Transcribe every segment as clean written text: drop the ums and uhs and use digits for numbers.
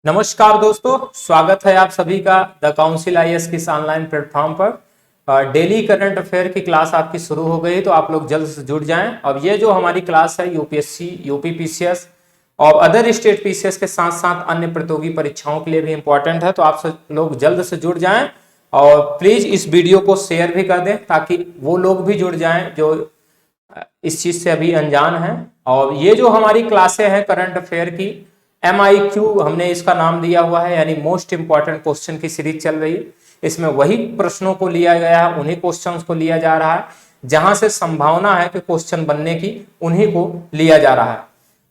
नमस्कार दोस्तों, स्वागत है आप सभी का द काउंसिल आईएएस की इस ऑनलाइन प्लेटफॉर्म पर। डेली करंट अफेयर की क्लास आपकी शुरू हो गई, तो आप लोग जल्द से जुड़ जाएं। अब ये जो हमारी क्लास है यूपीएससी, यूपी पीसीएस और अदर स्टेट पीसीएस के साथ साथ अन्य प्रतियोगी परीक्षाओं के लिए भी इंपॉर्टेंट है, तो आप सब लोग जल्द से जुड़ जाएं और प्लीज इस वीडियो को शेयर भी कर दें ताकि वो लोग भी जुड़ जाएं जो इस चीज से अभी अनजान है। और ये जो हमारी क्लासें हैं करंट अफेयर की, MIQ हमने इसका नाम दिया हुआ है, यानी मोस्ट इंपॉर्टेंट क्वेश्चन की सीरीज चल रही है। इसमें वही प्रश्नों को लिया गया है, उन्हीं क्वेश्चंस को लिया जा रहा है जहां से संभावना है कि क्वेश्चन बनने की, उन्हीं को लिया जा रहा है।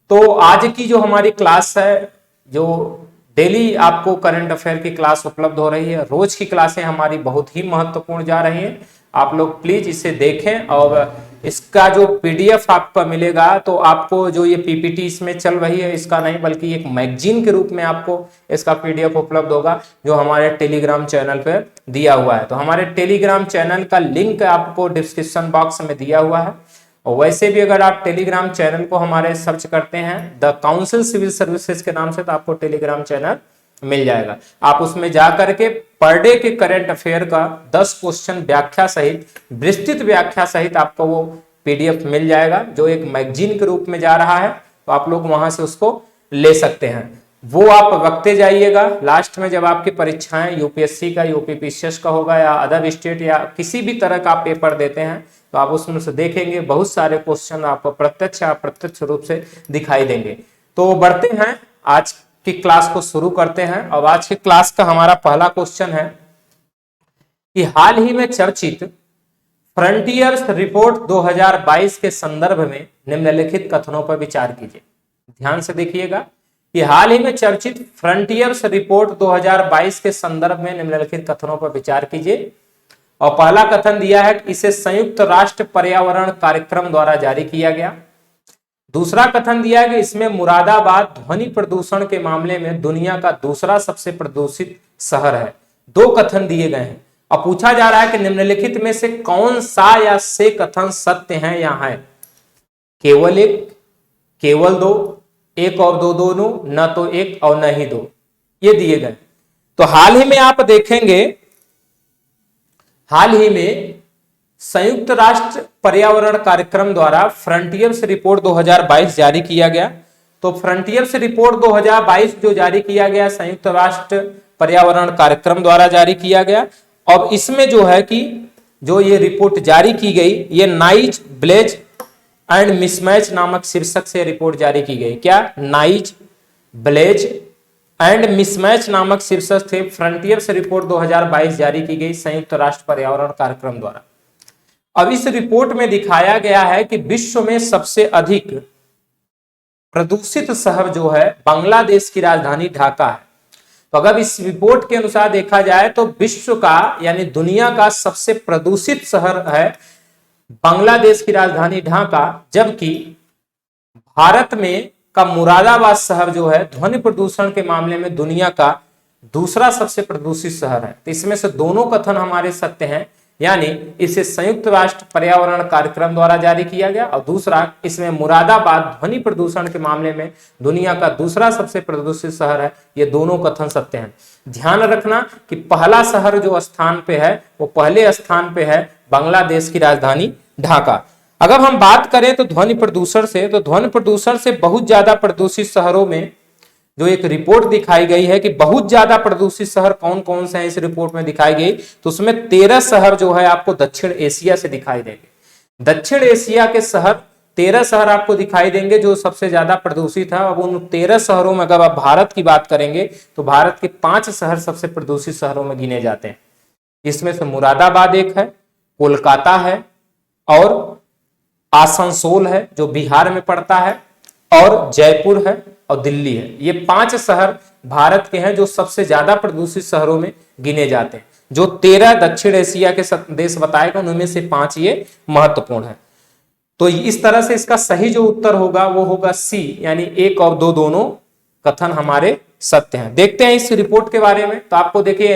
तो आज की जो हमारी क्लास है, जो डेली आपको करंट अफेयर की क्लास उपलब्ध हो रही है, रोज की क्लासें हमारी बहुत ही महत्वपूर्ण जा रही हैं। आप लोग प्लीज इसे देखें और इसका जो PDF आपको मिलेगा, तो आपको जो ये PPT इसमें चल रही है इसका नहीं, बल्कि एक मैगजीन के रूप में आपको इसका PDF उपलब्ध होगा जो हमारे टेलीग्राम चैनल पर दिया हुआ है। तो हमारे टेलीग्राम चैनल का लिंक आपको डिस्क्रिप्शन बॉक्स में दिया हुआ है। और वैसे भी अगर आप टेलीग्राम चैनल को हमारे सर्च करते हैं द काउंसिल सिविल सर्विसेज के नाम से, तो आपको टेलीग्राम चैनल मिल जाएगा। आप उसमें जा करके पर डे के करंट अफेयर का 10 क्वेश्चन व्याख्या सहित, विस्तृत व्याख्या सहित आपको वो PDF मिल जाएगा जो एक मैगजीन के रूप में जा रहा है। तो आप लोग वहां से उसको ले सकते हैं। वो आप रखते जाइएगा। लास्ट में जब आपकी परीक्षाएं यूपीएससी का, यूपी पीसीएस का होगा या अदर स्टेट या किसी भी तरह का आप पेपर देते हैं, तो आप उसमें से देखेंगे बहुत सारे क्वेश्चन आपको प्रत्यक्ष या अप्रत्यक्ष रूप से दिखाई देंगे। तो बढ़ते हैं, आज की क्लास को शुरू करते हैं। और आज की क्लास का हमारा पहला क्वेश्चन है कि हाल ही में चर्चित फ्रंटियर्स रिपोर्ट 2022 के संदर्भ में निम्नलिखित कथनों पर विचार कीजिए। ध्यान से देखिएगा कि हाल ही में चर्चित फ्रंटियर्स रिपोर्ट 2022 के संदर्भ में निम्नलिखित कथनों पर विचार कीजिए। और पहला कथन दिया है कि इसे संयुक्त राष्ट्र पर्यावरण कार्यक्रम द्वारा जारी किया गया। दूसरा कथन दिया है कि इसमें मुरादाबाद ध्वनि प्रदूषण के मामले में दुनिया का दूसरा सबसे प्रदूषित शहर है। दो कथन दिए गए हैं। अब पूछा जा रहा है कि निम्नलिखित में से कौन सा या से कथन सत्य है या है। केवल एक, केवल दो, एक और दो, दोनों, न तो एक और न ही दो, ये दिए गए। तो हाल ही में आप देखेंगे, हाल ही में संयुक्त राष्ट्र पर्यावरण कार्यक्रम द्वारा फ्रंटियर्स रिपोर्ट 2022 जारी किया गया। तो फ्रंटियर्स रिपोर्ट 2022 जो जारी किया गया संयुक्त राष्ट्र पर्यावरण कार्यक्रम द्वारा जारी किया गया। और इसमें जो है कि जो ये रिपोर्ट जारी की गई, ये नाइज, ब्लेज एंड मिसमैच नामक शीर्षक से रिपोर्ट जारी की गई। क्या? नाइज, ब्लेज एंड मिसमैच नामक शीर्षक से फ्रंटियर्स रिपोर्ट 2022 जारी की गई संयुक्त राष्ट्र पर्यावरण कार्यक्रम द्वारा। अब इस रिपोर्ट में दिखाया गया है कि विश्व में सबसे अधिक प्रदूषित शहर जो है बांग्लादेश की राजधानी ढाका है। तो अगर इस रिपोर्ट के अनुसार देखा जाए तो विश्व का यानी दुनिया का सबसे प्रदूषित शहर है बांग्लादेश की राजधानी ढाका, जबकि भारत में का मुरादाबाद शहर जो है ध्वनि प्रदूषण के मामले में दुनिया का दूसरा सबसे प्रदूषित शहर है। तो इसमें से दोनों कथन हमारे सत्य हैं, यानी इसे संयुक्त राष्ट्र पर्यावरण कार्यक्रम द्वारा जारी किया गया। और दूसरा, इसमें मुरादाबाद ध्वनि प्रदूषण के मामले में दुनिया का दूसरा सबसे प्रदूषित शहर है। ये दोनों कथन सत्य हैं। ध्यान रखना कि पहला शहर जो स्थान पे है वो पहले स्थान पे है बांग्लादेश की राजधानी ढाका। अगर हम बात करें तो ध्वनि प्रदूषण से, तो ध्वनि प्रदूषण से बहुत ज्यादा प्रदूषित शहरों में जो एक रिपोर्ट दिखाई गई है कि बहुत ज्यादा प्रदूषित शहर कौन कौन से हैं इस रिपोर्ट में दिखाई गई, तो उसमें 13 शहर जो है आपको दक्षिण एशिया से दिखाई देंगे। दक्षिण एशिया के शहर 13 शहर आपको दिखाई देंगे जो सबसे ज्यादा प्रदूषित है। अब उन 13 शहरों में अगर आप भारत की बात करेंगे तो भारत के 5 शहर सबसे प्रदूषित शहरों में गिने जाते हैं। इसमें से मुरादाबाद एक है, कोलकाता है और आसनसोल है जो बिहार में पड़ता है, और जयपुर है और दिल्ली है। ये 5 शहर भारत के हैं जो सबसे ज्यादा प्रदूषित शहरों में गिने जाते हैं। जो 13 दक्षिण एशिया के देश बताएगा उनमें से 5 ये महत्वपूर्ण है। तो इस तरह से इसका सही जो उत्तर होगा वो होगा सी, यानी एक और दो, दोनों कथन हमारे सत्य हैं। देखते हैं इस रिपोर्ट के बारे में। तो आपको देखिए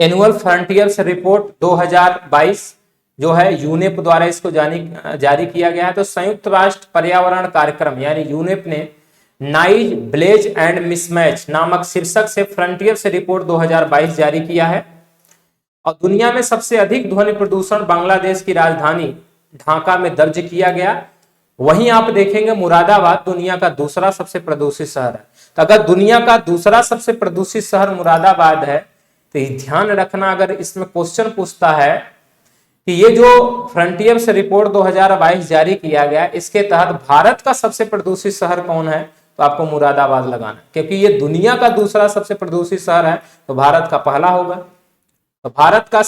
एनुअल फ्रंटियर्स रिपोर्ट 2022 जो है यूनेप द्वारा इसको जारी किया गया है। तो संयुक्त राष्ट्र पर्यावरण कार्यक्रम यानी यूनेप ने नाइज ब्लेज एंड मिसमैच नामक शीर्षक से फ्रंटियर से रिपोर्ट 2022 जारी किया है। और दुनिया में सबसे अधिक ध्वनि प्रदूषण बांग्लादेश की राजधानी ढाका में दर्ज किया गया। वहीं आप देखेंगे मुरादाबाद दुनिया का दूसरा सबसे प्रदूषित शहर है। तो अगर दुनिया का दूसरा सबसे प्रदूषित शहर मुरादाबाद है तो ध्यान रखना, अगर इसमें क्वेश्चन पूछता है कि ये जो फ्रंटियर से रिपोर्ट 2022 जारी किया गया, इसके तहत भारत का सबसे प्रदूषित शहर कौन है, तो आपको मुरादाबाद लगाना, क्योंकि ये दुनिया का दूसरा सबसे प्रदूषित शहर है तो भारत का पहला होगा। तो भारत का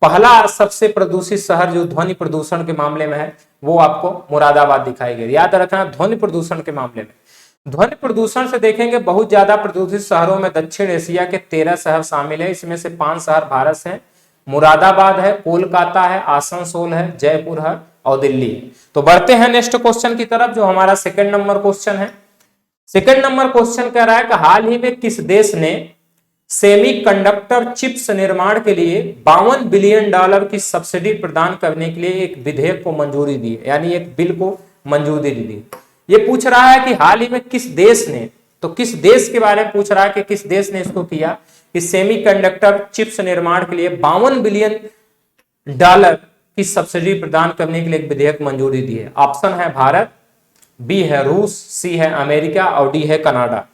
पहला सबसे प्रदूषित शहर जो ध्वनि प्रदूषण के मामले में है वो आपको मुरादाबाद दिखाई गई। याद रखना, ध्वनि प्रदूषण के मामले में ध्वनि प्रदूषण से देखेंगे बहुत ज्यादा प्रदूषित शहरों में दक्षिण एशिया के 13 शहर शामिल है। इसमें से 5 शहर भारत से हैं। मुरादाबाद है, कोलकाता है, आसनसोल है, जयपुर है और दिल्ली है। तो बढ़ते हैं नेक्स्ट क्वेश्चन की तरफ, जो हमारा सेकंड नंबर क्वेश्चन है। सेकंड नंबर क्वेश्चन कह रहा है कि हाल ही में किस देश ने सेमीकंडक्टर चिप्स निर्माण के लिए $52 बिलियन की सब्सिडी प्रदान करने के लिए एक विधेयक को मंजूरी दी है, यानी एक बिल को मंजूरी दी। ये पूछ रहा है कि हाल ही में किस देश ने, तो किस देश के बारे में पूछ रहा है कि किस देश ने इसको किया कि सेमीकंडक्टर चिप्स निर्माण के लिए $52 बिलियन की सब्सिडी प्रदान करने के लिए एक विधेयक मंजूरी दी है। ऑप्शन है भारत, बी है रूस, सी है अमेरिका और डी है कनाडा।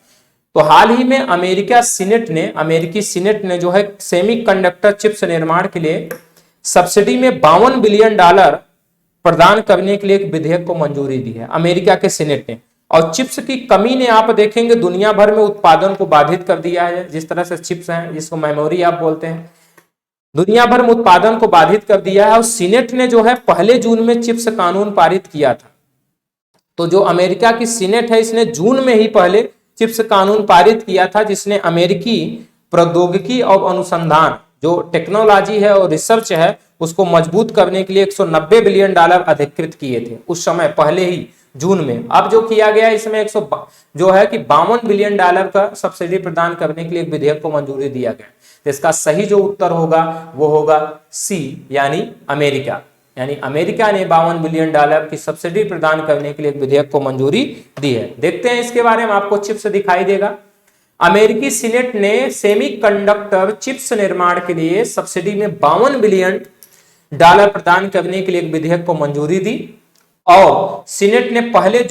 तो हाल ही में अमेरिकी सीनेट ने जो है सेमीकंडक्टर चिप्स निर्माण के लिए सब्सिडी में $52 बिलियन प्रदान करने के लिए एक विधेयक को मंजूरी दी है, अमेरिका के सीनेट ने। और चिप्स की कमी ने आप देखेंगे दुनिया भर में उत्पादन को बाधित कर दिया है। जिस तरह से चिप्स हैं, जिसको मेमोरी आप बोलते हैं, दुनिया भर में उत्पादन को बाधित कर दिया है। और सीनेट ने जो है 1 जून में चिप्स कानून पारित किया था। तो जो अमेरिका की सीनेट है, इसने जून में ही पहले चिप्स कानून पारित किया था, जिसने अमेरिकी प्रौद्योगिकी और अनुसंधान, जो टेक्नोलॉजी है और रिसर्च है, उसको मजबूत करने के लिए $190 बिलियन अधिकृत किए थे उस समय, पहले ही जून में। अब जो किया गया इसमें 52 बिलियन का सब्सिडी प्रदान करने के लिए एक विधेयक को मंजूरी दिया गया। तो इसका सही जो उत्तर होगा वो होगा सी, यानी अमेरिका। यानी अमेरिका ने $52 बिलियन की सब्सिडी प्रदान करने के लिए एक विधेयक को मंजूरी दी है। देखते हैं इसके बारे में, आपको चिप्स दिखाई देगा। अमेरिकी सीनेट ने सेमीकंडक्टर चिप्स निर्माण के लिए सब्सिडी में $52 बिलियन प्रदान करने के लिए एक विधेयक को मंजूरी दी। और सीनेट ने पहले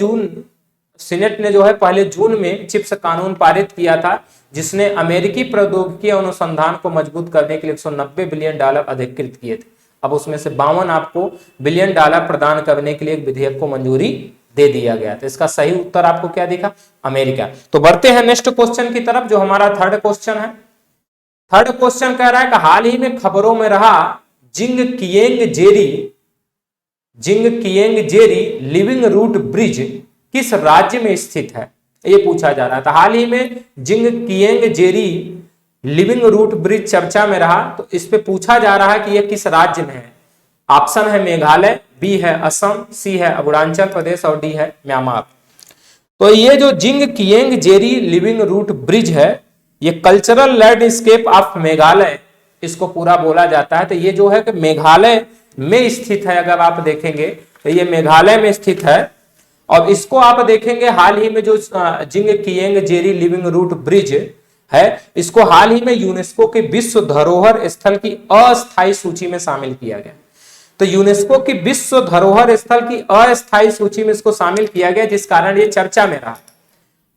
जून में चिप्स कानून पारित किया था, जिसने अमेरिकी प्रौद्योगिकी अनुसंधान को मजबूत करने के लिए $190 बिलियन अधिकृत किए थे। अब उसमें से 52 आपको बिलियन प्रदान करने के लिए एक विधेयक को मंजूरी दे दिया गया। तो इसका सही उत्तर आपको क्या दिखा, अमेरिका। तो बढ़ते हैं नेक्स्ट क्वेश्चन की तरफ, जो हमारा थर्ड क्वेश्चन है। थर्ड क्वेश्चन कह रहा है कि हाल ही में खबरों में रहा जिंग किएंग जेरी लिविंग रूट ब्रिज किस राज्य में स्थित है, ये पूछा जा रहा था। हाल ही में जिंग किएंग जेरी लिविंग रूट ब्रिज चर्चा में रहा, तो इस पे पूछा जा रहा है कि यह किस राज्य में है। ऑप्शन है मेघालय, बी है असम, सी है अरुणाचल प्रदेश और डी है म्यांमार। तो ये जो Jingkieng Jri living root bridge है, ये कल्चरल लैंडस्केप ऑफ मेघालय इसको पूरा बोला जाता है। तो ये जो है कि मेघालय में स्थित है। अगर आप देखेंगे तो ये मेघालय में स्थित है। और इसको आप देखेंगे हाल ही में जो Jingkieng Jri living root bridge है, इसको हाल ही में यूनेस्को के विश्व धरोहर स्थल की अस्थायी सूची में शामिल किया गया। तो यूनेस्को की विश्व धरोहर स्थल की अस्थायी सूची में इसको शामिल किया गया, जिस कारण ये चर्चा में रहा।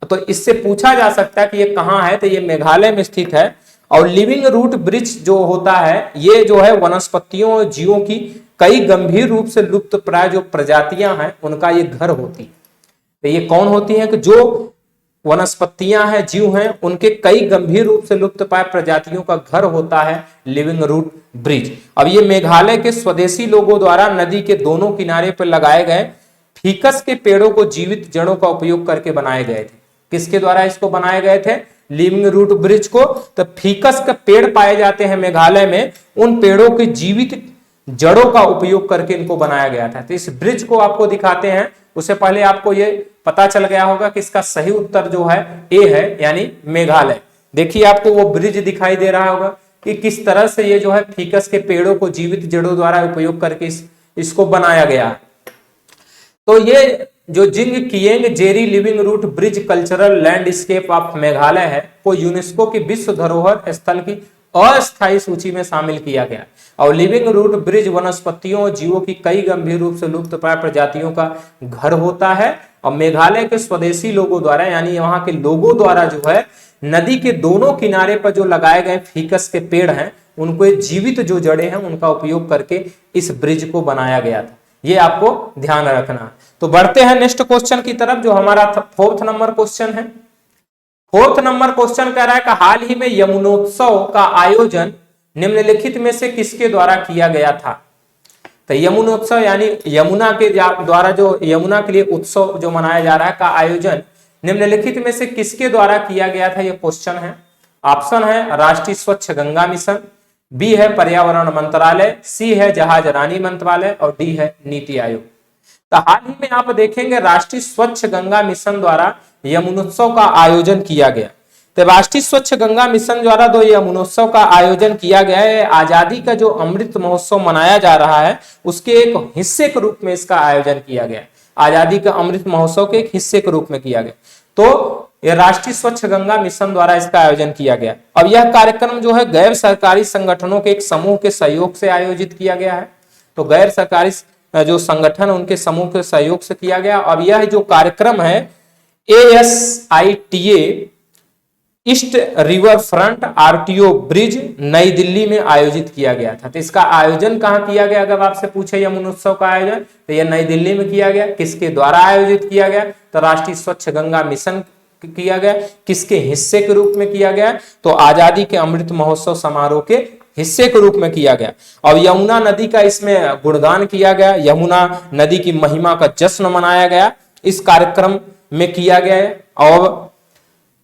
तो इससे पूछा जा सकता है कि ये कहां है, तो ये मेघालय में स्थित है। और लिविंग रूट ब्रिज जो होता है, ये जो है वनस्पतियों और जीवों की कई गंभीर रूप से लुप्त प्राय जो प्रजातियां हैं, उनका ये घर होती है। तो ये कौन होती है कि जो वनस्पतियां हैं, जीव हैं, उनके कई गंभीर रूप से लुप्त प्राय प्रजातियों का घर होता है लिविंग रूट ब्रिज। अब ये मेघालय के स्वदेशी लोगों द्वारा नदी के दोनों किनारे पर लगाए गए फीकस के पेड़ों को जीवित जड़ों का उपयोग करके बनाए गए थे। किसके द्वारा इसको बनाए गए थे, लिविंग रूट ब्रिज को? तो फीकस के पेड़ पाए जाते हैं मेघालय में, उन पेड़ों की जीवित जड़ों का उपयोग करके इनको बनाया गया था। तो इस ब्रिज को आपको दिखाते हैं। उससे पहले आपको ये पता चल गया होगा कि इसका सही उत्तर जो है ए है, यानी मेघालय। देखिए आपको वो ब्रिज दिखाई दे रहा होगा कि किस तरह से ये जो है फीकस के पेड़ों को जीवित जड़ों द्वारा उपयोग करके इसको बनाया गया। तो ये जो Jingkieng Jri living root bridge cultural landscape of Meghalaya है को यूनेस्को की विश्व धरोहर स्थल की अस्थायी सूची में शामिल किया गया। और लिविंग रूट ब्रिज वनस्पतियों और जीवों की कई गंभीर रूप से लुप्तप्राय प्रजातियों का घर होता है। और मेघालय के स्वदेशी लोगों द्वारा यानी वहां के लोगों द्वारा जो है नदी के दोनों किनारे पर जो लगाए गए फीकस के पेड़ हैं उनको जीवित जो जड़ें हैं उनका उपयोग करके इस ब्रिज को बनाया गया था। ये आपको ध्यान रखना। तो बढ़ते हैं नेक्स्ट क्वेश्चन की तरफ जो हमारा 4th नंबर क्वेश्चन है। 4th नंबर क्वेश्चन कह रहा है कि हाल ही में यमुनोत्सव का आयोजन निम्नलिखित में से किसके द्वारा किया गया था। तो यमुनोत्सव यानी यमुना के द्वारा जो यमुना के लिए उत्सव जो मनाया जा रहा है का आयोजन निम्नलिखित में से किसके द्वारा किया गया था, यह क्वेश्चन है। ऑप्शन है राष्ट्रीय स्वच्छ गंगा मिशन, बी है पर्यावरण मंत्रालय, सी है जहाज रानी मंत्रालय और डी है नीति आयोग। तो हाल ही में आप देखेंगे राष्ट्रीय स्वच्छ गंगा मिशन द्वारा यमुनोत्सव का आयोजन किया गया। तो राष्ट्रीय स्वच्छ गंगा मिशन द्वारा जो यमुनोत्सव का आयोजन किया गया है, आजादी का जो अमृत महोत्सव मनाया जा रहा है उसके एक हिस्से के रूप में इसका आयोजन किया गया। आजादी का अमृत महोत्सव के एक हिस्से के रूप में किया गया। तो यह राष्ट्रीय स्वच्छ गंगा मिशन द्वारा इसका आयोजन किया गया। अब यह कार्यक्रम जो है गैर सरकारी संगठनों के एक समूह के सहयोग से आयोजित किया गया है। तो गैर सरकारी जो संगठन उनके समूह के सहयोग से किया गया। अब यह जो कार्यक्रम है ASITA east river front RTO bridge नई दिल्ली में आयोजित किया गया था। तो इसका आयोजन कहां किया गया, अगर आपसे पूछे यमुनोत्सव का आयोजन तो यह नई दिल्ली में किया गया। किसके द्वारा आयोजित किया गया, तो राष्ट्रीय स्वच्छ गंगा मिशन किया गया। किसके हिस्से के रूप में किया गया, तो आजादी के अमृत महोत्सव समारोह के हिस्से के रूप में किया गया। और यमुना नदी का इसमें गुणगान किया गया, यमुना नदी की महिमा का जश्न मनाया गया इस कार्यक्रम में किया गया है। और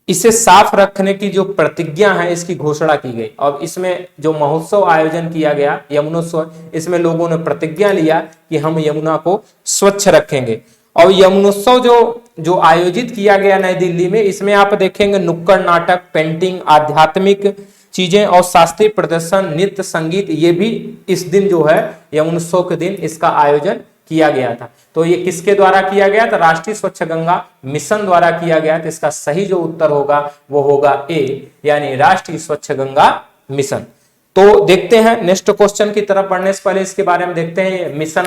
इसे साफ रखने की जो प्रतिज्ञा है इसकी घोषणा की गई। और इसमें जो महोत्सव आयोजन किया गया यमुनोत्सव, इसमें लोगों ने प्रतिज्ञा लिया कि हम यमुना को स्वच्छ रखेंगे। और यमुनोत्सव जो आयोजित किया गया नई दिल्ली में, इसमें आप देखेंगे नुक्कड़ नाटक, पेंटिंग, आध्यात्मिक चीजें और शास्त्रीय प्रदर्शन, नृत्य, संगीत, ये भी इस दिन जो है यमुनोत्सव के दिन इसका आयोजन किया गया था। तो ये किसके द्वारा किया गया, तो राष्ट्रीय स्वच्छ गंगा मिशन द्वारा किया गया। तो इसका सही जो उत्तर होगा वो होगा ए, यानी राष्ट्रीय स्वच्छ गंगा मिशन। तो देखते हैं नेक्स्ट क्वेश्चन की तरफ बढ़ने से पहले इसके बारे में देखते हैं। मिशन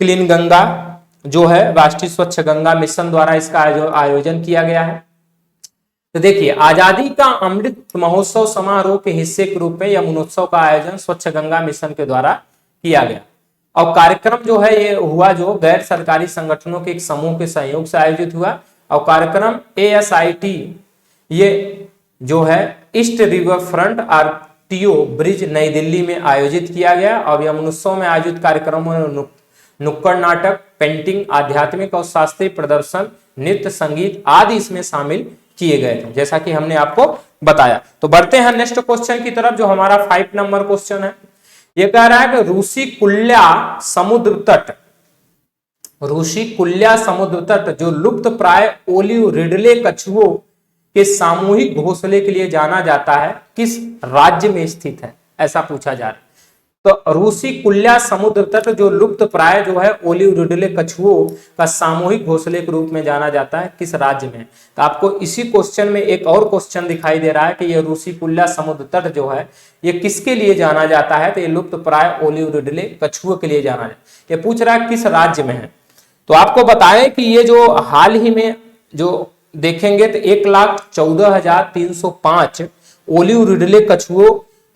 क्लीन गंगा जो है राष्ट्रीय स्वच्छ गंगा मिशन द्वारा इसका आयोजन किया गया है। तो देखिए आजादी का अमृत महोत्सव समारोह के हिस्से के रूप में यमुनोत्सव का आयोजन स्वच्छ गंगा मिशन के द्वारा किया गया। और कार्यक्रम जो है ये हुआ जो गैर सरकारी संगठनों के एक समूह के सहयोग से आयोजित हुआ। और कार्यक्रम ASIT ये जो है east river front RTO bridge नई दिल्ली में आयोजित किया गया। और यमुनोत्सव में आयोजित कार्यक्रमों में नुक्कड़ नाटक, पेंटिंग, आध्यात्मिक और शास्त्रीय प्रदर्शन, नृत्य, संगीत आदि इसमें शामिल किए गए थे, जैसा कि हमने आपको बताया। तो बढ़ते हैं नेक्स्ट क्वेश्चन की तरफ जो हमारा 5 नंबर क्वेश्चन है। यह कह रहा है कि रूसी कुल्या समुद्र तट जो लुप्त प्राय ओलिव रिडले कछुओं के सामूहिक घोंसले के लिए जाना जाता है किस राज्य में स्थित है, ऐसा पूछा जा रहा है। तो रूसी कुल्या समुद्र तट जो लुप्त प्राय जो है ओलिव रिडले कछुओं का सामूहिक घोंसले के रूप में जाना जाता है किस राज्य में। तो आपको इसी क्वेश्चन में एक और क्वेश्चन दिखाई दे रहा है कि यह रूसी कुल्या समुद्र तट जो है ये किसके लिए जाना जाता है, तो ये लुप्त प्राय ओलिव रिडले कछुओं के लिए जाना जाता है। ये पूछ रहा है किस राज्य में है। तो आपको बताएं कि ये जो हाल ही में जो देखेंगे तो 1,14,305 ओलिव रिडले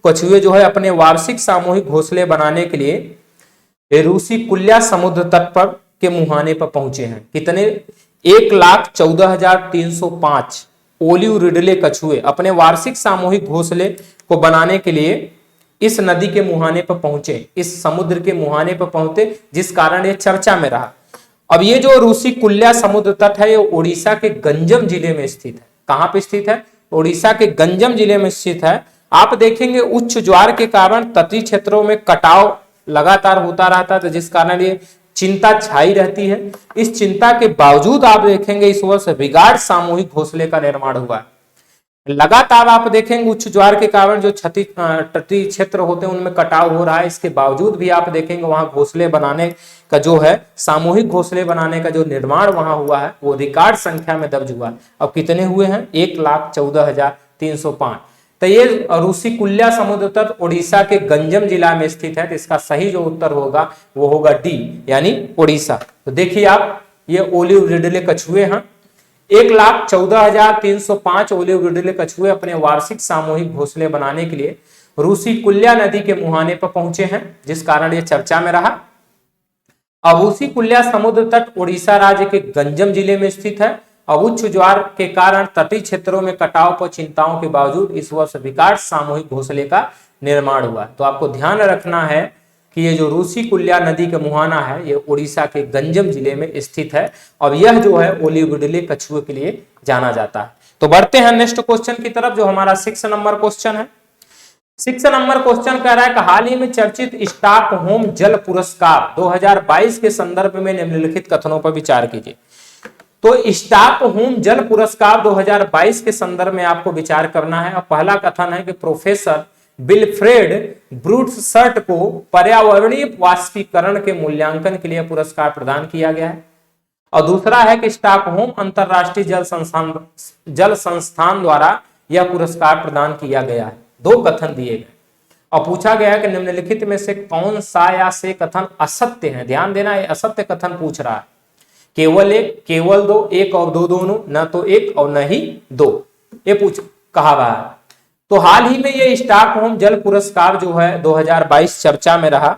कछुए जो है अपने वार्षिक सामूहिक घोंसले बनाने के लिए रूसी कुल्या समुद्र तट पर के मुहाने पर पहुंचे हैं। कितने, 1,14,305 ओलिव रिडले कछुए अपने वार्षिक सामूहिक घोंसले को बनाने के लिए इस नदी के मुहाने पर पहुंचे, इस समुद्र के मुहाने पर पहुंचे, जिस कारण ये चर्चा में रहा। अब ये जो रूसी कुल्या समुद्र तट है ये उड़ीसा के गंजम जिले में स्थित है। कहां पे स्थित है, उड़ीसा के गंजम जिले में स्थित है। आप देखेंगे उच्च ज्वार के कारण तटीय क्षेत्रों में कटाव लगातार होता रहता है, तो जिस कारण ये चिंता छाई रहती है। इस चिंता के बावजूद आप देखेंगे इस वर्ष विगाड़ सामूहिक घोंसले का निर्माण हुआ। लगातार आप देखेंगे उच्च ज्वार के कारण जो तटीय क्षेत्र होते हैं उनमें कटाव हो रहा है। इसके बावजूद भी आप देखेंगे वहां घोंसले बनाने का जो है, सामूहिक घोंसले बनाने का जो निर्माण वहां हुआ है वो रिकॉर्ड संख्या में दर्ज हुआ है। अब कितने हुए हैं? 1,14,305। तो ये रूसी कुल्या समुद्र तट उड़ीसा के गंजम जिला में स्थित है। तो इसका सही जो उत्तर होगा वो होगा डी, यानी उड़ीसा। तो देखिए आप, ये ओलिव रिडले कछुए हैं। 1,14,305 ओलिव रिडले कछुए अपने वार्षिक सामूहिक घोंसले बनाने के लिए रूसी कुल्या नदी के मुहाने पर पहुंचे हैं, जिस कारण ये चर्चा में रहा। अब रूसी कुल्या समुद्र तट उड़ीसा राज्य के गंजम जिले में स्थित है। अब उच्च ज्वार के कारण तटीय क्षेत्रों में कटाव पर चिंताओं के बावजूद इस वर्ष विकास सामूहिक घोंसले का निर्माण हुआ। तो आपको ध्यान रखना है कि ये जो रूसी कुल्या नदी का मुहाना है ये उड़ीसा के गंजम जिले में स्थित है और यह जो है ओलिव रिडले कछुए के लिए जाना जाता है। तो बढ़ते हैं नेक्स्ट क्वेश्चन की तरफ, जो हमारा 6 नंबर क्वेश्चन है। 6 नंबर क्वेश्चन कह रहा है कि हाल ही में चर्चित स्टॉकहोम जल पुरस्कार 2022 के संदर्भ में निम्नलिखित कथनों पर विचार कीजिए। तो स्टॉकहोम जल पुरस्कार 2022 के संदर्भ में आपको विचार करना है। और पहला कथन है कि प्रोफेसर विल्फ्रेड ब्रूट्सर्ट को पर्यावरणीय वाष्पीकरण के मूल्यांकन के लिए पुरस्कार प्रदान किया गया है। और दूसरा है कि स्टॉकहोम अंतरराष्ट्रीय जल संस्थान द्वारा यह पुरस्कार प्रदान किया गया है। 2 कथन दिए गए और पूछा गया है कि निम्नलिखित में से कौन सा या से कथन असत्य है। ध्यान देना, ये असत्य कथन पूछ रहा है। केवल एक, केवल दो, एक और दो दोनों, न तो एक और न ही दो, ये कहा हुआ है। तो हाल ही में ये स्टॉकहोम जल पुरस्कार जो है 2022 चर्चा में रहा,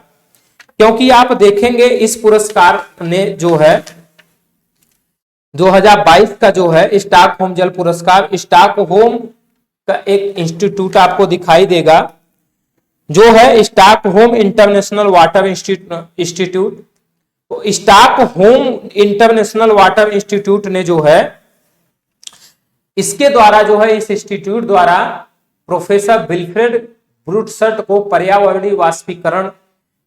क्योंकि आप देखेंगे इस पुरस्कार ने जो है 2022 का जो है स्टॉकहोम जल पुरस्कार, स्टॉकहोम का एक इंस्टीट्यूट आपको दिखाई देगा जो है स्टॉकहोम इंटरनेशनल वाटर इंस्टीट्यूट। तो स्टॉकहोम इंटरनेशनल वाटर इंस्टीट्यूट ने जो है इसके द्वारा जो है, इस इंस्टीट्यूट द्वारा प्रोफेसर विल्फ्रेड ब्रूट्सर्ट को पर्यावरणीय वाष्पीकरण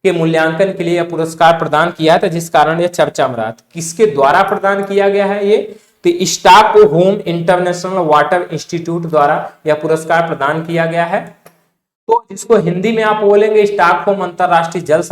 के मूल्यांकन के लिए यह पुरस्कार प्रदान किया था, जिस कारण यह चर्चा में रहा। किसके द्वारा प्रदान किया गया है ये? तो स्टॉकहोम इंटरनेशनल वाटर इंस्टीट्यूट द्वारा यह पुरस्कार प्रदान किया गया है। तो जिसको हिंदी में आप बोलेंगे स्टॉकहोम अंतरराष्ट्रीय जल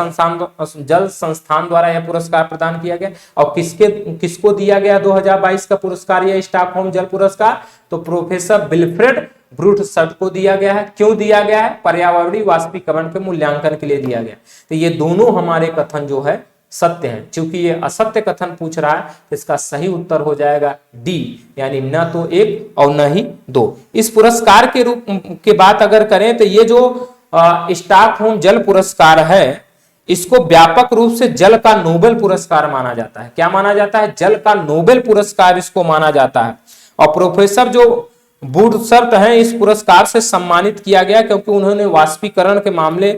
संस्थान द्वारा यह पुरस्कार प्रदान किया गया। और किसको दिया गया 2022 का पुरस्कार, यह स्टॉकहोम जल पुरस्कार? तो प्रोफेसर विल्फ्रेड ब्रूट्सर्ट को दिया गया है। क्यों दिया गया है? पर्यावरणीय वाष्पीकरण के मूल्यांकन के लिए दिया गया। तो ये दोनों हमारे कथन जो है सत्य हैं। चूंकि ये असत्य कथन पूछ रहा है तो इसका सही उत्तर हो जाएगा डी, यानी न तो एक और न ही दो। इस पुरस्कार के रूप के बात अगर करें तो ये जो स्टॉकहोम जल पुरस्कार है इसको व्यापक रूप से जल का नोबेल पुरस्कार माना जाता है। क्या माना जाता है? जल का नोबेल पुरस्कार इसको माना जाता है। और प्रोफेसर जो ब्रूट्सर्ट हैं इस पुरस्कार से सम्मानित किया गया क्योंकि उन्होंने वाष्पीकरण के मामले,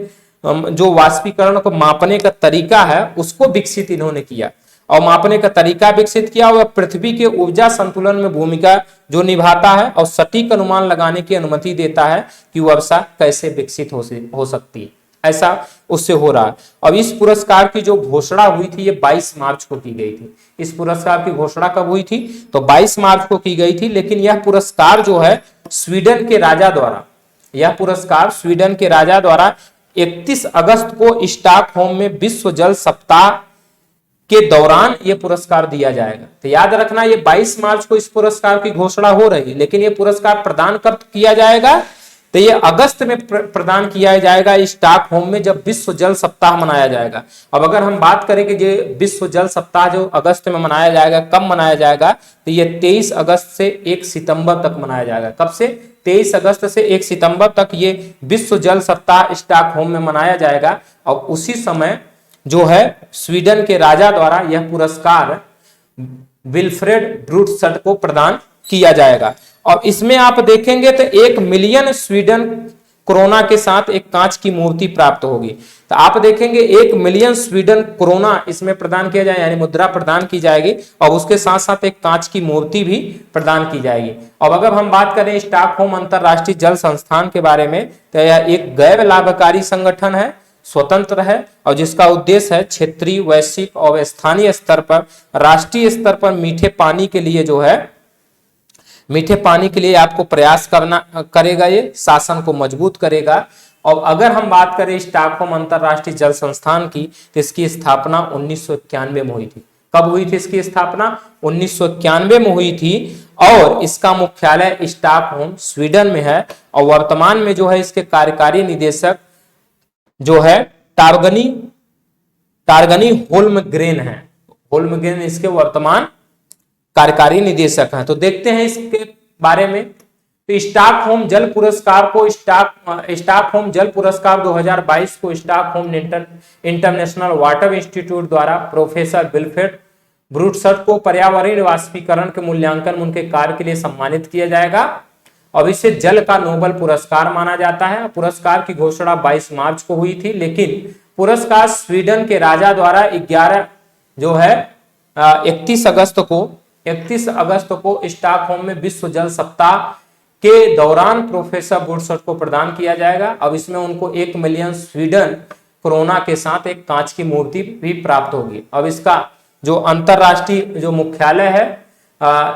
जो वाष्पीकरण को मापने का तरीका है उसको विकसित इन्होंने किया और मापने का तरीका विकसित किया। वह पृथ्वी के ऊर्जा संतुलन में भूमिका जो निभाता है और सटीक अनुमान लगाने की अनुमति देता है कि वर्षा कैसे विकसित हो सकती है। ऐसा उससे हो रहा है। अब इस पुरस्कार की जो घोषणा हुई थी ये 22 मार्च को की गई थी। इस पुरस्कार की घोषणा कब हुई थी? तो 22 मार्च को की गई थी। लेकिन यह पुरस्कार जो है स्वीडन के राजा द्वारा, यह पुरस्कार स्वीडन के राजा द्वारा 31 अगस्त को स्टॉकहोम में विश्व जल सप्ताह के दौरान यह पुरस्कार दिया जाएगा। तो याद रखना ये 22 मार्च को इस पुरस्कार की घोषणा हो रही है, लेकिन यह पुरस्कार प्रदान कब किया जाएगा? तो ये अगस्त में प्रदान किया जाएगा स्टॉकहोम में, जब विश्व जल सप्ताह मनाया जाएगा। अब अगर हम बात करें कि ये विश्व जल सप्ताह जो अगस्त में मनाया जाएगा, कब मनाया जाएगा? तो ये 23 अगस्त से 1 सितंबर तक मनाया जाएगा। कब से? 23 अगस्त से 1 सितंबर तक ये विश्व जल सप्ताह स्टॉकहोम में मनाया जाएगा। और उसी समय जो है स्वीडन के राजा द्वारा यह पुरस्कार विल्फ्रेड ब्रूट्सर्ट को प्रदान किया जाएगा। और इसमें आप देखेंगे तो 1 मिलियन स्वीडन कोरोना के साथ एक कांच की मूर्ति प्राप्त होगी। तो आप देखेंगे 1 मिलियन स्वीडन कोरोना इसमें प्रदान किया जाए, यानी मुद्रा प्रदान की जाएगी और उसके साथ साथ एक कांच की मूर्ति भी प्रदान की जाएगी। और अगर हम बात करें स्टॉकहोम अंतरराष्ट्रीय जल संस्थान के बारे में तो यह एक गैर लाभकारी संगठन है, स्वतंत्र है और जिसका उद्देश्य है क्षेत्रीय, वैश्विक और स्थानीय स्तर पर, राष्ट्रीय स्तर पर मीठे पानी के लिए जो है मीठे पानी के लिए आपको प्रयास करेगा, ये शासन को मजबूत करेगा। और अगर हम बात करें स्टॉकहोम अंतरराष्ट्रीय जल संस्थान की, तो इसकी स्थापना 1991 में हुई थी। कब हुई थी इसकी स्थापना? 1991 में हुई थी। और इसका मुख्यालय स्टॉकहोम स्वीडन में है। और वर्तमान में जो है इसके कार्यकारी निदेशक जो है टारगनी होल्मग्रेन है। होल्मग्रेन इसके वर्तमान कार्यकारी निदेशक हैं। तो देखते हैं इसके बारे में। तो स्टॉकहोम जल पुरस्कार को स्टॉकहोम जल पुरस्कार 2022 को स्टॉकहोम इंटरनेशनल वाटर इंस्टीट्यूट द्वारा प्रोफेसर विल्फ्रेड ब्रूटसट को पर्यावरणीय वाष्पीकरण के मूल्यांकन में उनके कार्य के लिए सम्मानित किया जाएगा। अब इसे जल का नोबेल पुरस्कार माना जाता है। पुरस्कार की घोषणा 22 मार्च को हुई थी, लेकिन पुरस्कार स्वीडन के राजा द्वारा 31 अगस्त को स्टॉकहोम में विश्व जल सप्ताह के दौरान प्रोफेसर ब्रूटसट को प्रदान किया जाएगा। अब इसमें उनको 1 मिलियन स्वीडन कोरोना के साथ एक कांच की मूर्ति भी प्राप्त होगी। अब इसका जो अंतरराष्ट्रीय जो मुख्यालय है,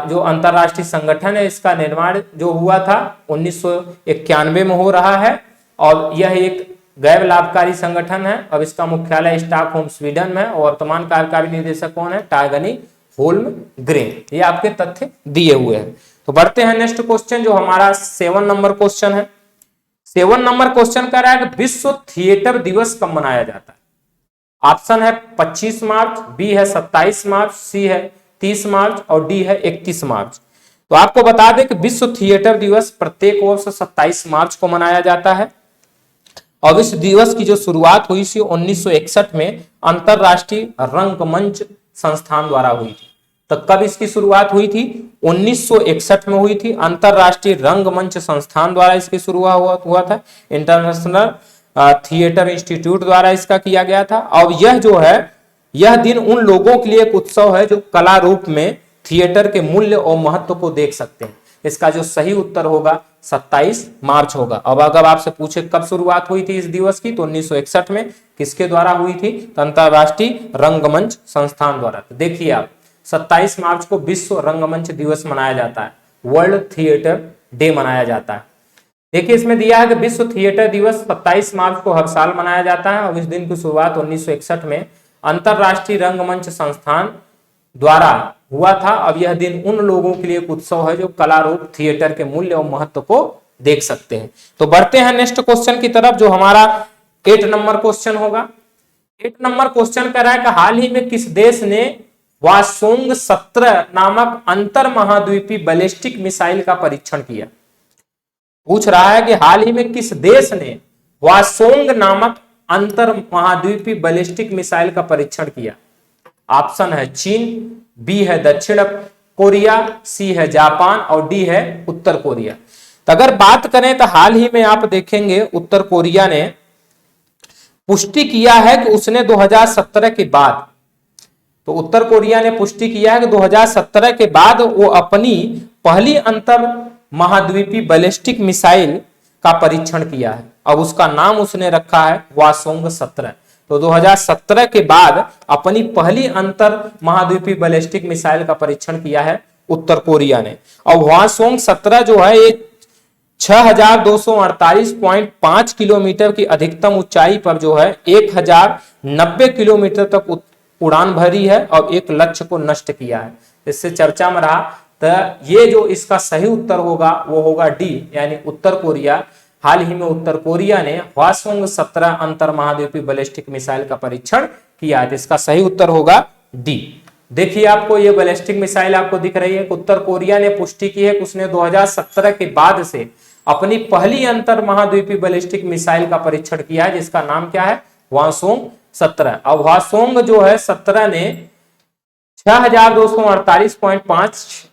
जो अंतरराष्ट्रीय संगठन है, इसका निर्माण जो हुआ था 1991 में हो रहा है। और यह एक गैर लाभकारी संगठन है। अब इसका मुख्यालय स्टॉकहोम स्वीडन में है। और वर्तमान कार्यकारी निदेशक कौन है? टारगनी होल्मग्रेन। ये आपके तथ्य दिए हुए हैं। तो बढ़ते हैं नेक्स्ट क्वेश्चन, जो हमारा 7 नंबर क्वेश्चन है। 7 नंबर क्वेश्चन कह रहा है कि विश्व थिएटर दिवस कब मनाया जाता है? ऑप्शन है 25 मार्च, बी है 27 मार्च, सी है 30 मार्च और डी है 31 मार्च। तो आपको बता दें कि विश्व थिएटर दिवस प्रत्येक वर्ष 27 मार्च को मनाया जाता है। और इस दिवस की जो शुरुआत हुई थी 1961 में अंतरराष्ट्रीय रंगमंच संस्थान द्वारा हुई थी। तो कब इसकी शुरुआत हुई थी? 1961 में हुई थी। अंतरराष्ट्रीय रंगमंच संस्थान द्वारा इसकी शुरुआत हुआ था। इंटरनेशनल थिएटर इंस्टीट्यूट द्वारा इसका किया गया था। और यह जो है, यह दिन उन लोगों के लिए एक उत्सव है जो कला रूप में थिएटर के मूल्य और महत्व को देख सकते हैं। इसका जो सही उत्तर होगा 27 मार्च होगा। अब अगर आपसे पूछे कब शुरुआत हुई थी इस दिवस की, तो 1961 में। किसके द्वारा हुई थी? तो अंतरराष्ट्रीय रंगमंच संस्थान द्वारा। तो देखिए आप, 27 मार्च को विश्व रंगमंच दिवस मनाया जाता है, वर्ल्ड थिएटर डे मनाया जाता है। देखिए इसमें दिया है कि विश्व थिएटर दिवस 27 मार्च को हर साल मनाया जाता है। और इस दिन की शुरुआत 1961 में अंतरराष्ट्रीय रंगमंच संस्थान द्वारा हुआ था। अब यह दिन उन लोगों के लिए एक उत्सव है जो कला रूप थिएटर के मूल्य और महत्व को देख सकते हैं। तो बढ़ते हैं नेक्स्ट क्वेश्चन की तरफ, जो हमारा 8 नंबर क्वेश्चन होगा। 8 नंबर क्वेश्चन कह रहा है कि हाल ही में किस देश ने वासोंग 17 नामक अंतर महाद्वीपीय बैलिस्टिक मिसाइल का परीक्षण किया? पूछ रहा है कि हाल ही में किस देश ने वासोंग नामक अंतर महाद्वीपीय बैलिस्टिक मिसाइल का परीक्षण किया? ऑप्शन है चीन, बी है दक्षिण कोरिया, सी है जापान और डी है उत्तर कोरिया। तो अगर बात करें तो हाल ही में आप देखेंगे उत्तर कोरिया ने पुष्टि किया है कि उसने 2017 के बाद, तो उत्तर कोरिया ने पुष्टि किया है कि 2017 के बाद वो अपनी पहली अंतर महाद्वीपीय बैलिस्टिक मिसाइल का परीक्षण किया है। अब उसका नाम उसने रखा है वासोंग 17। तो 2017 के बाद अपनी पहली अंतर महाद्वीपीय बैलिस्टिक मिसाइल का परीक्षण किया है उत्तर कोरिया ने। और वासोंग 17 जो है ये 6248.5 किलोमीटर की अधिकतम ऊंचाई पर जो है 1090 किलोमीटर तक उड़ान भरी है और एक लक्ष्य को नष्ट किया है। इससे चर्चा में रहा। तो ये जो इसका सही उत्तर होगा वो होगा डी, यानी उत्तर कोरिया। हाल ही में उत्तर कोरिया ने वासोंग 17 अंतर महाद्वीपीय बैलिस्टिक मिसाइल का परीक्षण किया है। इसका सही उत्तर होगा डी। देखिए आपको ये बैलिस्टिक मिसाइल आपको दिख रही है। उत्तर कोरिया ने पुष्टि की है कि उसने 2017 के बाद से अपनी पहली अंतर महाद्वीपीय बैलिस्टिक मिसाइल का परीक्षण किया है, जिसका नाम क्या है? वासोंग 17। अब वासोंग जो है 17 ने 6248.5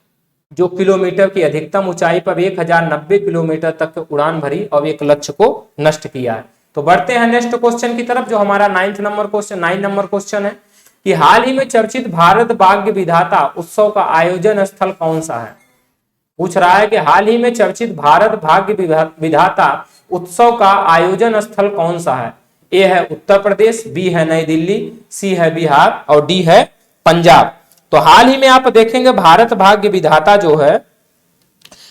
जो किलोमीटर की अधिकतम ऊंचाई पर 1090 किलोमीटर तक उड़ान भरी और एक लक्ष्य को नष्ट किया है। तो बढ़ते हैं नेक्स्ट क्वेश्चन की तरफ, जो हमारा 9 नंबर क्वेश्चन है कि हाल ही में चर्चित भारत भाग्य विधाता उत्सव का आयोजन स्थल कौन सा है? पूछ रहा है कि हाल ही में चर्चित भारत भाग्य विधाता उत्सव का आयोजन स्थल कौन सा है? ए है उत्तर प्रदेश, बी है नई दिल्ली, सी है बिहार और डी है पंजाब। तो हाल ही में आप देखेंगे भारत भाग्य विधाता जो है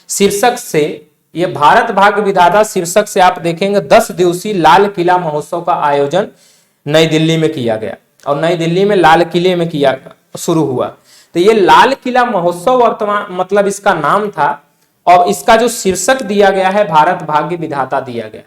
शीर्षक से, ये भारत भाग्य विधाता शीर्षक से आप देखेंगे 10 दिवसीय लाल किला महोत्सव का आयोजन नई दिल्ली में किया गया और नई दिल्ली में लाल किले में किया शुरू हुआ। तो ये लाल किला महोत्सव वर्तमान मतलब इसका नाम था और इसका जो शीर्षक दिया गया है भारत भाग्य विधाता दिया गया।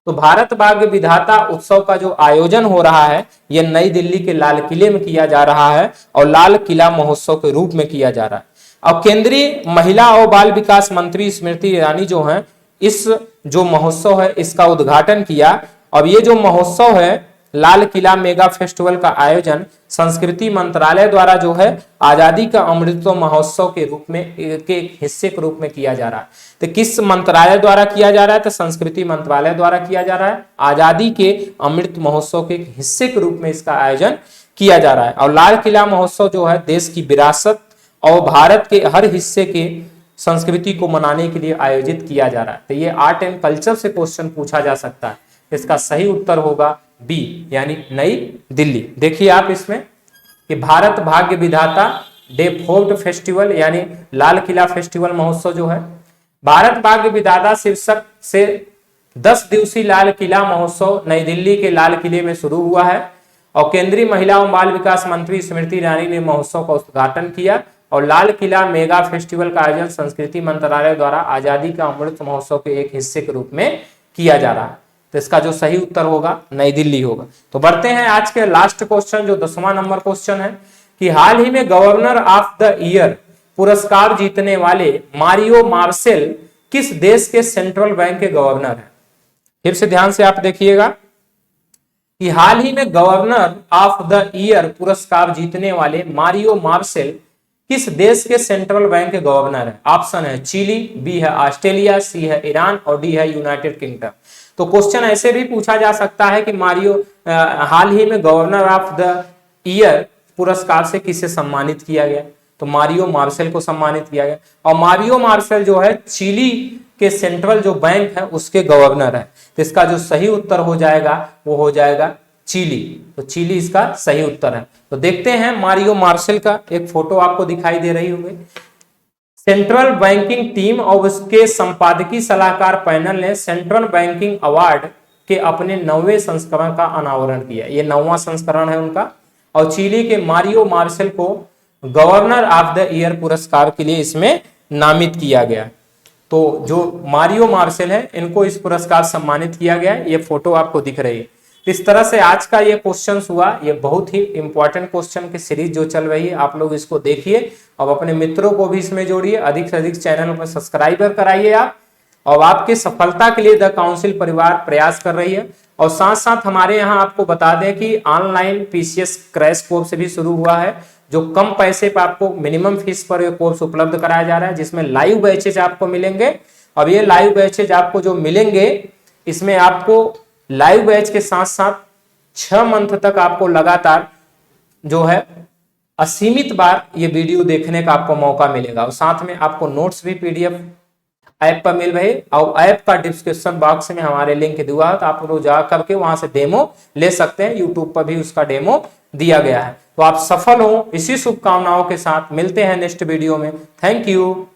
तो भारत भाग्य विधाता उत्सव का जो आयोजन हो रहा है यह नई दिल्ली के लाल किले में किया जा रहा है और लाल किला महोत्सव के रूप में किया जा रहा है। अब केंद्रीय महिला और बाल विकास मंत्री स्मृति ईरानी जो है इस जो महोत्सव है इसका उद्घाटन किया। अब ये जो महोत्सव है लाल किला मेगा फेस्टिवल का आयोजन संस्कृति मंत्रालय द्वारा जो है आजादी का अमृतोत्सव महोत्सव के रूप में के एक हिस्से के रूप में किया जा रहा है। तो किस मंत्रालय द्वारा किया जा रहा है? तो संस्कृति मंत्रालय द्वारा किया जा रहा है। आजादी के अमृत महोत्सव के एक हिस्से के रूप में इसका आयोजन किया जा रहा है। और लाल किला महोत्सव जो है देश की विरासत और भारत के हर हिस्से के संस्कृति को मनाने के लिए आयोजित किया जा रहा है। तो ये आर्ट एंड कल्चर से क्वेश्चन पूछा जा सकता है। इसका सही उत्तर होगा बी यानी नई दिल्ली। देखिए आप इसमें कि भारत भाग्य विधाता डे फोर्ट फेस्टिवल यानी लाल किला फेस्टिवल महोत्सव जो है भारत भाग्य विधाता शीर्षक से 10 दिवसीय लाल किला महोत्सव नई दिल्ली के लाल किले में शुरू हुआ है और केंद्रीय महिला एवं बाल विकास मंत्री स्मृति ईरानी ने महोत्सव का उद्घाटन किया और लाल किला मेगा फेस्टिवल का आयोजन संस्कृति मंत्रालय द्वारा आजादी का अमृत महोत्सव के एक हिस्से के रूप में किया जा रहा है। तो इसका जो सही उत्तर होगा नई दिल्ली होगा। तो बढ़ते हैं आज के लास्ट क्वेश्चन जो 10वां नंबर क्वेश्चन है कि हाल ही में गवर्नर ऑफ द ईयर पुरस्कार जीतने वाले मारियो मार्सेल किस देश के सेंट्रल बैंक के गवर्नर हैं? फिर से ध्यान से आप देखिएगा कि हाल ही में गवर्नर ऑफ द ईयर पुरस्कार जीतने वाले मारियो मार्सेल किस देश के सेंट्रल बैंक के गवर्नर है? ऑप्शन है चिली, बी है ऑस्ट्रेलिया, सी है ईरान और डी है यूनाइटेड किंगडम। तो क्वेश्चन ऐसे भी पूछा जा सकता है कि मारियो हाल ही में गवर्नर ऑफ द ईयर पुरस्कार से किसे सम्मानित किया गया? तो मारियो मार्सेल को सम्मानित किया गया और मारियो मार्सेल जो है चिली के सेंट्रल जो बैंक है उसके गवर्नर है। तो इसका जो सही उत्तर हो जाएगा वो हो जाएगा चिली। तो चिली इसका सही उत्तर है। तो देखते हैं मारियो मार्सेल का एक फोटो आपको दिखाई दे रही होगी। सेंट्रल बैंकिंग टीम और उसके संपादकीय सलाहकार पैनल ने सेंट्रल बैंकिंग अवार्ड के अपने 9वें संस्करण का अनावरण किया। ये 9वां संस्करण है उनका और चिली के मारियो मार्सेल को गवर्नर ऑफ द ईयर पुरस्कार के लिए इसमें नामित किया गया। तो जो मारियो मार्सेल है इनको इस पुरस्कार सम्मानित किया गया। ये फोटो आपको दिख रही है। इस तरह से आज का ये क्वेश्चन हुआ। ये बहुत ही इंपॉर्टेंट क्वेश्चन की सीरीज जो चल रही है आप लोग इसको देखिए और अपने मित्रों को भी इसमें जोड़िए। अधिक से अधिक चैनल पर सब्सक्राइबर कराइए आप। और आपकी सफलता के लिए द काउंसिल परिवार प्रयास कर रही है। और साथ साथ हमारे यहाँ आपको बता दें कि ऑनलाइन पीसीएस क्रैश कोर्स भी शुरू हुआ है जो कम पैसे पर आपको मिनिमम फीस पर यह कोर्स उपलब्ध कराया जा रहा है जिसमें लाइव बैचेज आपको मिलेंगे। अब ये लाइव बैचेज आपको जो मिलेंगे इसमें आपको लाइव बैच के साथ साथ 6 मंथ तक आपको लगातार जो है असीमित बार ये वीडियो देखने का आपको मौका मिलेगा और साथ में आपको नोट्स भी पीडीएफ ऐप पर मिल रहे और ऐप का डिस्क्रिप्शन बॉक्स में हमारे लिंक दिया तो आप लोग जा करके वहां से डेमो ले सकते हैं। यूट्यूब पर भी उसका डेमो दिया गया है। तो आप सफल हो इसी शुभकामनाओं के साथ मिलते हैं नेक्स्ट वीडियो में। Thank you.